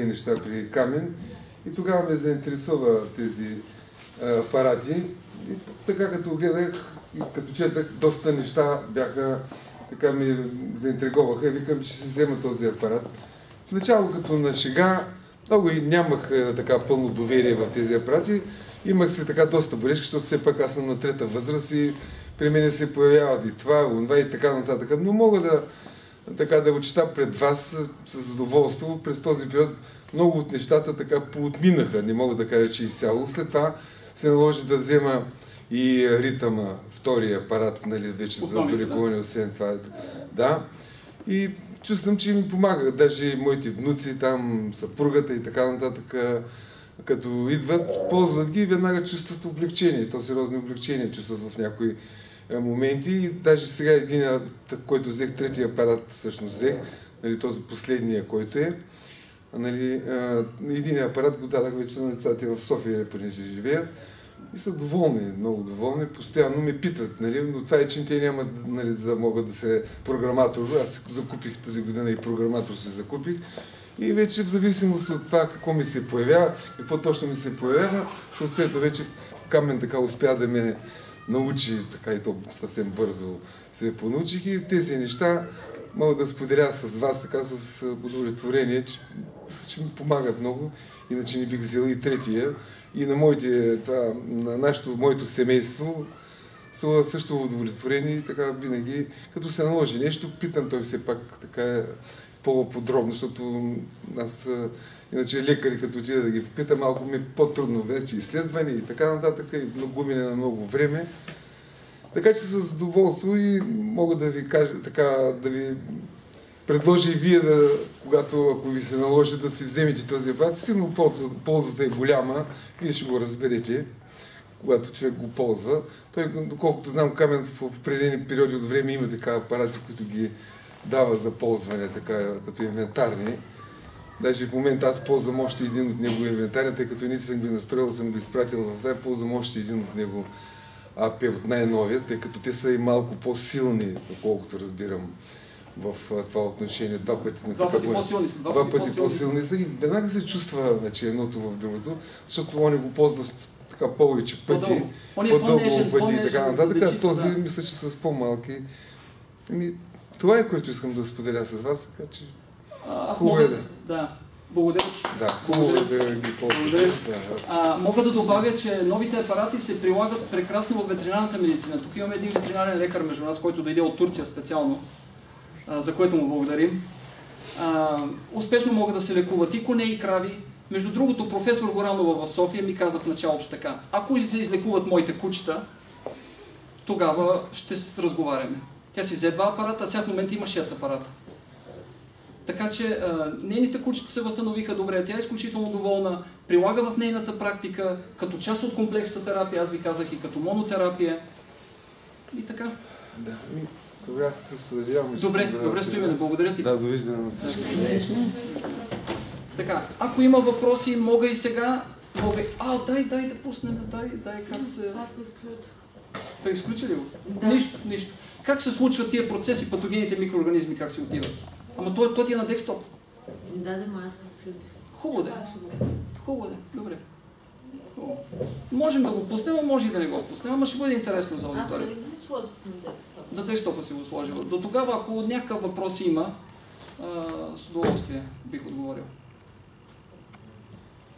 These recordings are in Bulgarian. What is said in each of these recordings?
неща при Камен и тогава ме заинтересува тези апарати. И така като гледах и като четах, доста неща бяха, така ми заинтриговаха и викам, че ще си взема този апарат. В начало като на шега, много и нямах така пълно доверие в тези апарати. Имах си така доста болешки, защото все пак аз съм на трета възраст и при мен се появяват и това, и така нататък. Но мога да отчита пред вас с задоволство. През този период много от нещата така поотминаха, не мога да кажа, че изцяло. След това се наложи да взема и ритъма, втория апарат, нали, вече за долекуване, освен това. Да. И чувствам, че ми помага. Даже моите внуци, там съпругата и така нататък, като идват, ползват ги и веднага чувстват облегчение. То сериозно облегчение чувстват в някои моменти. И даже сега един, който взех, третия апарат всъщност взех, нали, този последния, който е. Нали, един апарат го дадах вече на децата в София, понеже живеят. И са доволни, много доволни. Постоянно ме питат, нали, но това е, че те нямат, нали, да могат да се програматор. Аз закупих тази година и програматор се закупих. И вече в зависимост от това какво ми се появява, какво точно ми се появява, съответно вече Камен така успя да ме научи, така и то съвсем бързо се понаучих и тези неща мога да споделя с вас така с удовлетворение, че ми помагат много, иначе не бих взел и третия. И на моето семейство са също удовлетворени и така винаги, като се наложи нещо, питам той все пак така по-подробно, защото аз иначе лекари като отида да ги питам, малко ми е по-трудно вече изследване и така нататък, и губене на много време. Така че с задоволство и мога да ви кажа, така да ви предложа и вие, ако ви се наложи да си вземете този апарат, сигурно ползата е голяма, вие ще го разберете, когато човек го ползва. Той, доколкото знам, Камен в определени периоди от време има така апарати, които ги дава за ползване, така като инвентарни. Даже в момента аз ползвам още един от него инвентарни, тъй като не съм ги настроил, съм го изпратил в това, ползвам още един от него АП от най-новия, тъй като те са и малко по-силни, доколкото разбирам в това отношение. Два пъти по-силни са и веднага се чувства, значи, едното в другото, защото он го ползва така повече пъти, по-дълго пъти и така нататък. Този мисля, че с по-малки. Това е, което искам да споделя с вас, така че хубаво е да. Благодаря. Да, хубаво е да ги ползвате. Мога да добавя, че новите апарати се прилагат прекрасно в ветеринарната медицина. Тук имаме един ветеринарен лекар между нас, който дойде от Турция специално, за което му благодарим. Успешно могат да се лекуват и коне, и крави. Между другото, професор Горанова в София ми каза в началото така: ако се излекуват моите кучета, тогава ще разговаряме. Тя си взе 2 апарата, а сега в момента има 6 апарата. Така че нейните кучета се възстановиха добре, тя е изключително доволна, прилага в нейната практика като част от комплексната терапия, аз ви казах, и като монотерапия. И така. Да, тогава се съжалявам. Добре, Стоимене, благодаря ти. Да, довиждане на всички. Така, ако има въпроси, мога и сега. Дай да пуснем, дай как се... Той изключи ли го? Да. Нищо. Как се случват тия процеси, патогените микроорганизми, как се отиват? Ама той ти е на декстоп. Да, аз разключих. Хубаво де. Добре. Можем да го пуснем, а може и да не го пуснем, ама ще бъде интересно за аудиторията. Аз да го сложих на декстоп. Да, декстопа си го сложила. До тогава, ако някакъв въпрос има, с удоволствие бих отговорил.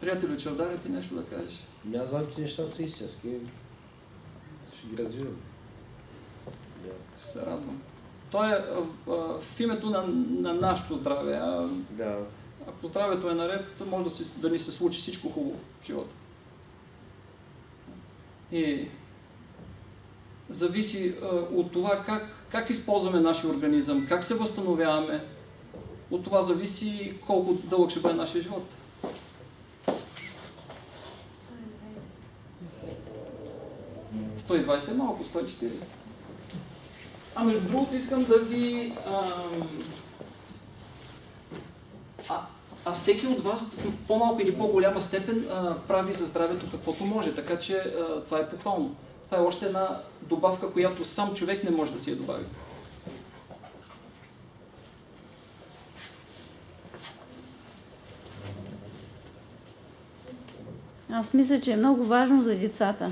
Приятелю Чавдаре, ти нещо да кажеш? Аз знам, че нещата са истински. Ще ги развивам. Ще се радвам. То е в името на нашето здраве. Да. Ако здравето е наред, може да ни се случи всичко хубаво в живота. И зависи от това как използваме нашия организъм, как се възстановяваме. От това зависи колко дълъг ще бъде нашия живот. 120 е малко, 140. Между другото искам да ви... всеки от вас в по-малко или по-голяма степен прави за здравето каквото може, така че това е похвално. Това е още една добавка, която сам човек не може да си я добави. Аз мисля, че е много важно за децата.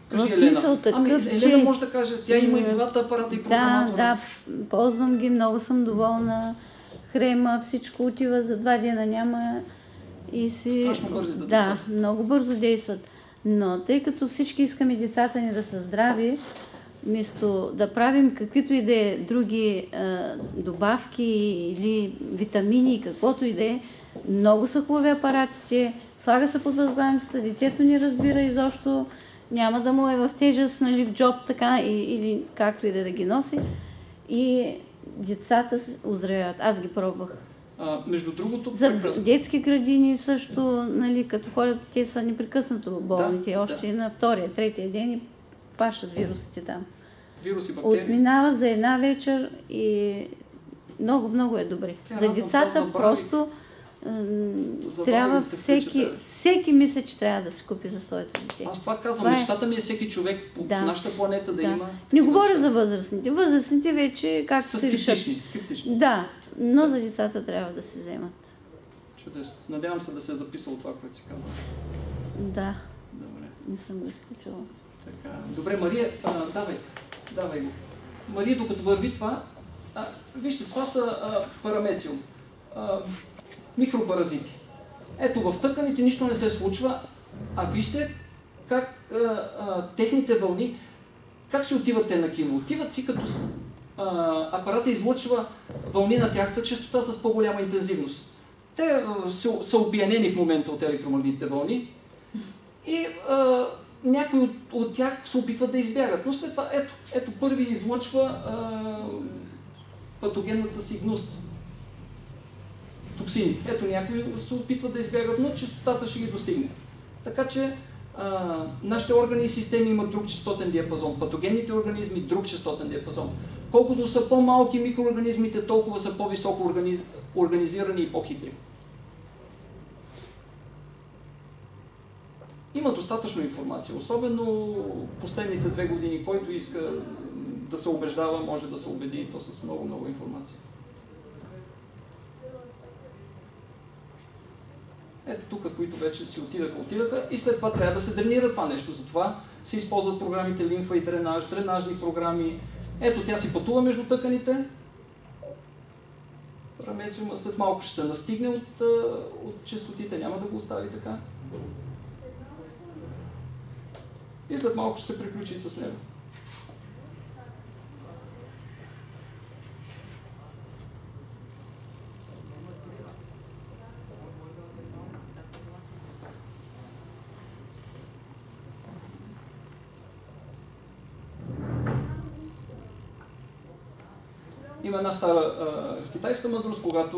Кажи, В Елена. смисъл такъв, Елена може да каже, тя има и двата апарата и програматора. Да, ползвам ги, много съм доволна. Хрема, всичко отива за 2 дена, няма и си... Страшно бързи за децата. Да, много бързо действат. Но тъй като всички искаме децата ни да са здрави, вместо да правим каквито и да е други добавки или витамини, каквото и да е, много са хубави апаратите, слага се под възглавницата, детето ни разбира изобщо, няма да му е в тежест, нали, в джоб, така, или както и да ги носи. И децата оздравяват. Аз ги пробвах. Между другото, За прекрасно. детски градини също, нали, като ходят, те са непрекъснато болните, още на 2-3 ден и пашат вирусите там. Вируси, бактерии. Отминава за една вечер и много е добре. За децата просто трябва всеки мисля, че трябва да се купи за своето дете. Аз това казвам, мечтата ми е всеки човек по нашата планета да има. Не говоря за възрастните. Възрастните вече как са се решат. скептични. Да, но за децата трябва да се вземат. Чудесно. Надявам се да се е записал това, което си казал. Да. Добре. Не съм го изключила. Така. Добре, Мария, давай го. Мария, докато върви това, вижте, това са парамециум. Микропаразити. Ето, в тъканите нищо не се случва, а вижте как техните вълни, как се отиват те на кино. Отиват си като апарата излъчва вълни на тяхната честота с по-голяма интензивност. Те са обиенени в момента от електромагнитните вълни и някои от тях се опитват да избягат. Но след това, ето първи излъчва патогенната си гнус. Токсините. Ето някои се опитват да избягат, но честотата ще ги достигне. Така че нашите органи и системи имат друг честотен диапазон. Патогенните организми друг честотен диапазон. Колкото са по-малки микроорганизмите, толкова са по-високо организирани и по-хитри. Има достатъчно информация, особено последните 2 години. Който иска да се убеждава, може да се убеди и то с много информация. Ето тук, които вече си отидаха и след това трябва да се дренира това нещо. Затова се използват програмите лимфа и дренаж, дренажни програми. Ето тя си пътува между тъканите. Парамециума след малко ще се настигне от честотите, няма да го остави така. И след малко ще се приключи с него. Има една стара китайска мъдрост, когато